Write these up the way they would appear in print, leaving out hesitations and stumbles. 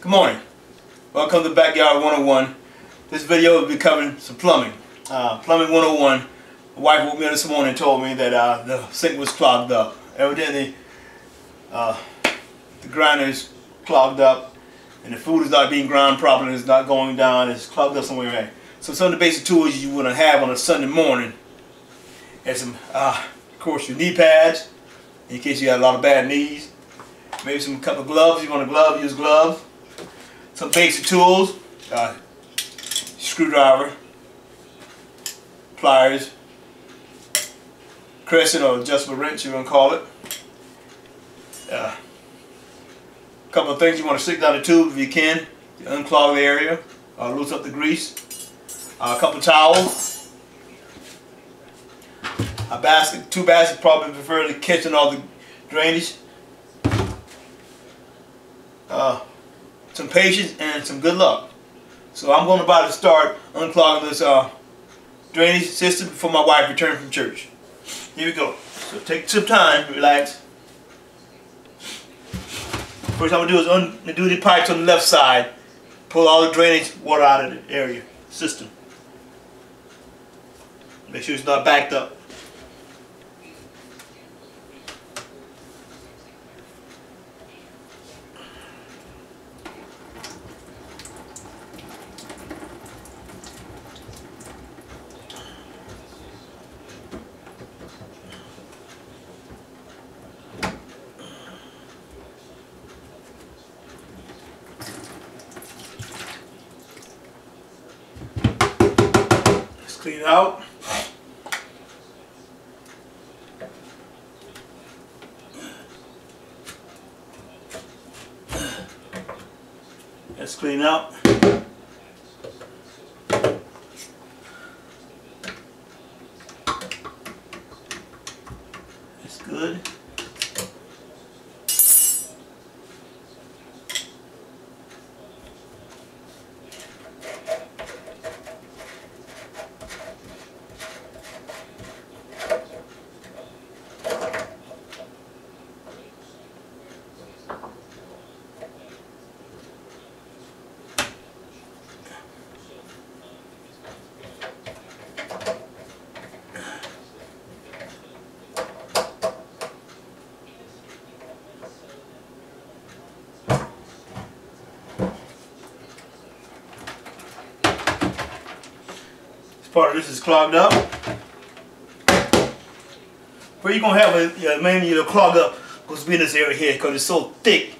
Good morning. Welcome to Backyard 101. This video will be covering some plumbing. Plumbing 101. My wife woke me up this morning and told me that the sink was clogged up. Evidently, the grinder is clogged up and the food is not being ground properly. It's not going down. It's clogged up somewhere. So some of the basic tools you want to have on a Sunday morning is some, of course, your knee pads in case you got a lot of bad knees. Maybe some couple of gloves. You want a glove, use gloves. Some basic tools, screwdriver, pliers, crescent or adjustable wrench, you're going to call it. A couple of things you want to stick down the tube if you can to unclog the area, loose up the grease. A couple of towels. A basket, two baskets, probably prefer to catching all the drainage. Some patience and some good luck. So I'm going about to start unclogging this drainage system before my wife returns from church. Here we go. So take some time, relax. First I'm going to do is undo the pipes on the left side, pull all the drainage water out of the area, system. Make sure it's not backed up. Clean it out. Let's clean out. That's good. Part of this is clogged up. Where you're gonna have mainly it'll clog up goes to be in this area here because it's so thick.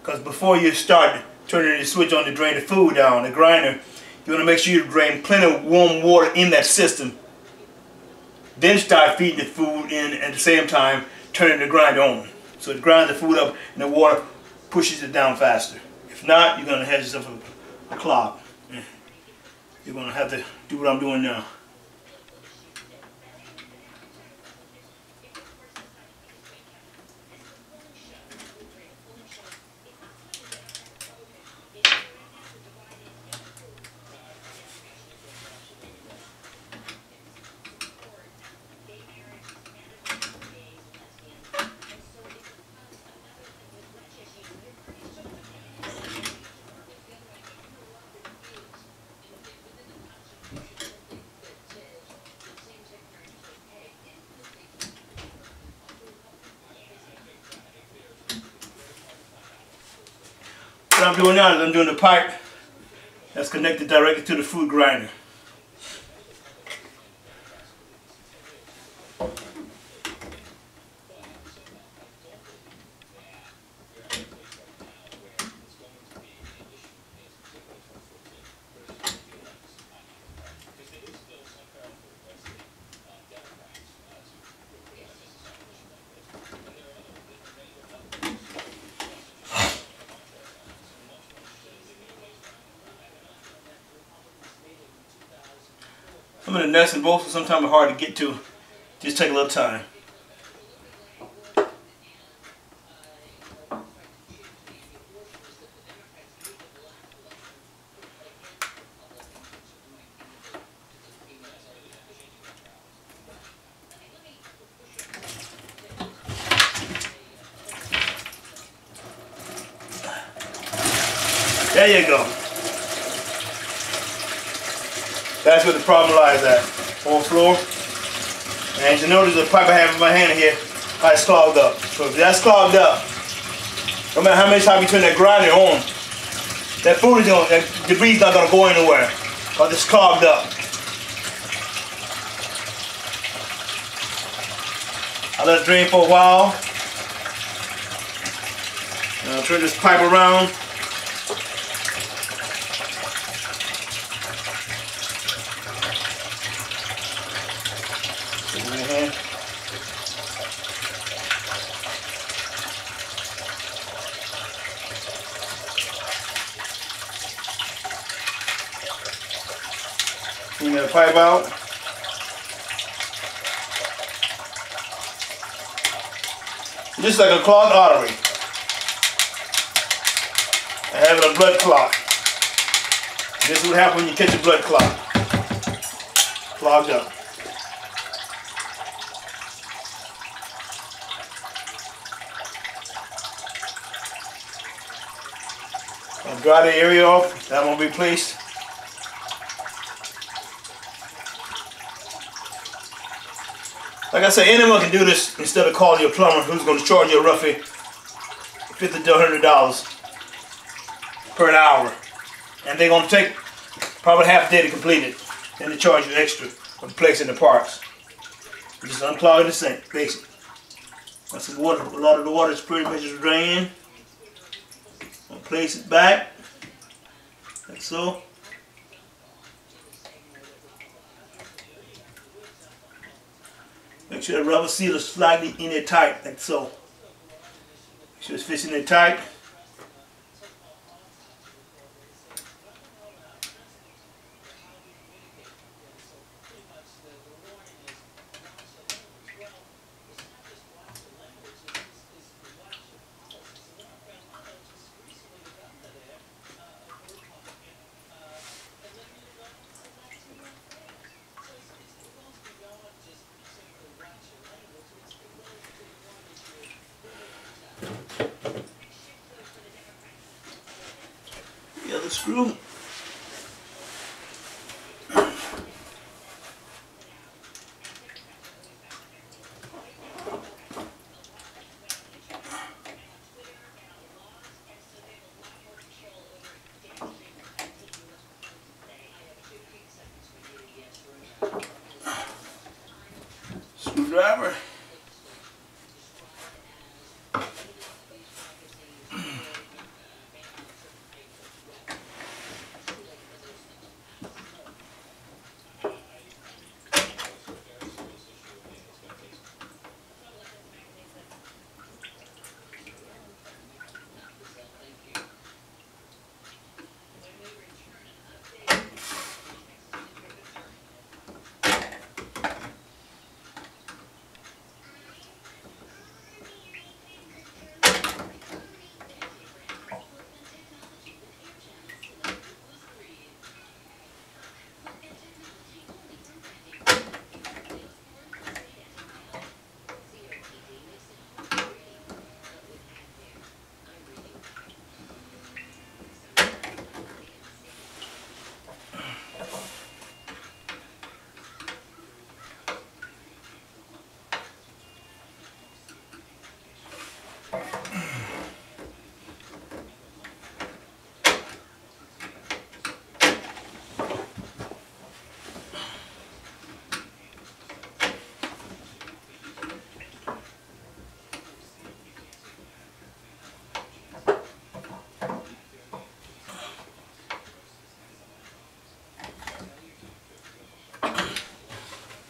Because before you start turning the switch on to drain the food down, the grinder, you want to make sure you drain plenty of warm water in that system. Then start feeding the food in at the same time, turning the grinder on. So it grinds the food up and the water pushes it down faster. If not, you're gonna have yourself a clog. You're going to have to do what I'm doing now. What I'm doing now is I'm doing the pipe that's connected directly to the food grinder. Some of the nuts and bolts are sometimes hard to get to. Just take a little time. There you go. That's where the problem lies at. On the floor. And you notice the pipe I have in my hand here, how it's clogged up. So if that's clogged up, no matter how many times you turn that grinder on, that food is going, that debris is not going to go anywhere because it's clogged up. I let it drain for a while. And I'll turn this pipe around. Clean that pipe out. Just like a clogged artery. And having a blood clot. This is what happens when you catch a blood clot. Clogged up. I'll dry the area off. That won't be replaced. Like I said, anyone can do this instead of calling your plumber who's going to charge you roughly $50 to $100 per hour. And they're going to take probably half a day to complete it. Then they charge you extra for replacing the parts. Just unclogging the sink, basic. That's the water. A lot of the water is pretty much just drained. I'll place it back, like so. Make sure the rubber seal is slightly in there tight, like so. Make sure it's fits in there tight. The other screw. Screwdriver.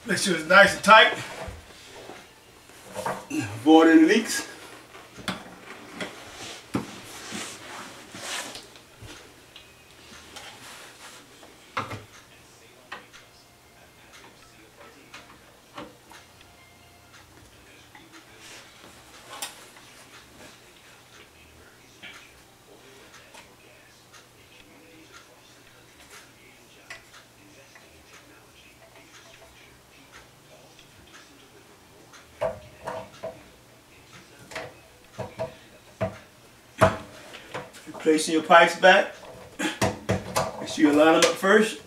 Make sure it's nice and tight. Avoid any leaks. Placing your pipes back. So you line them up first.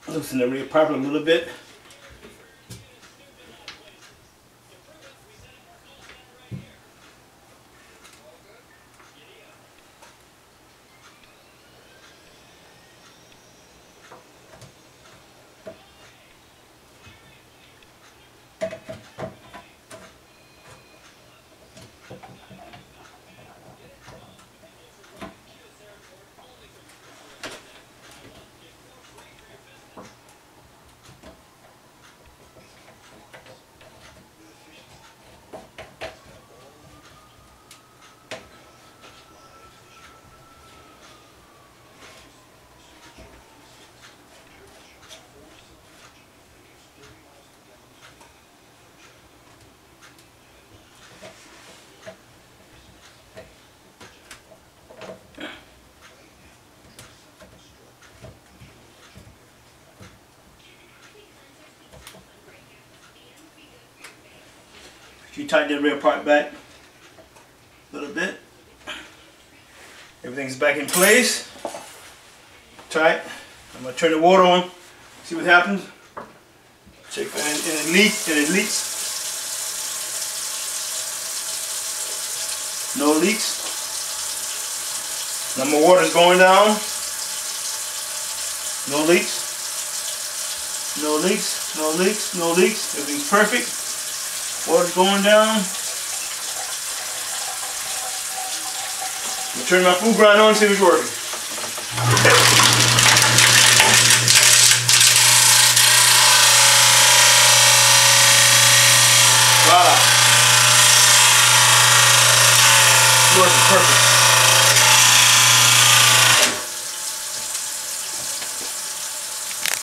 Loosen the rear pipe a little bit. You tighten the rear part back a little bit. Everything's back in place. Tight. I'm gonna turn the water on. See what happens. Check for any leak. Any leaks? No leaks. Now my water's going down. No leaks. No leaks. No leaks. No leaks. Everything's perfect. Water's going down. I'm turn my food grinder on and see if it's working. Voila. It's working perfect.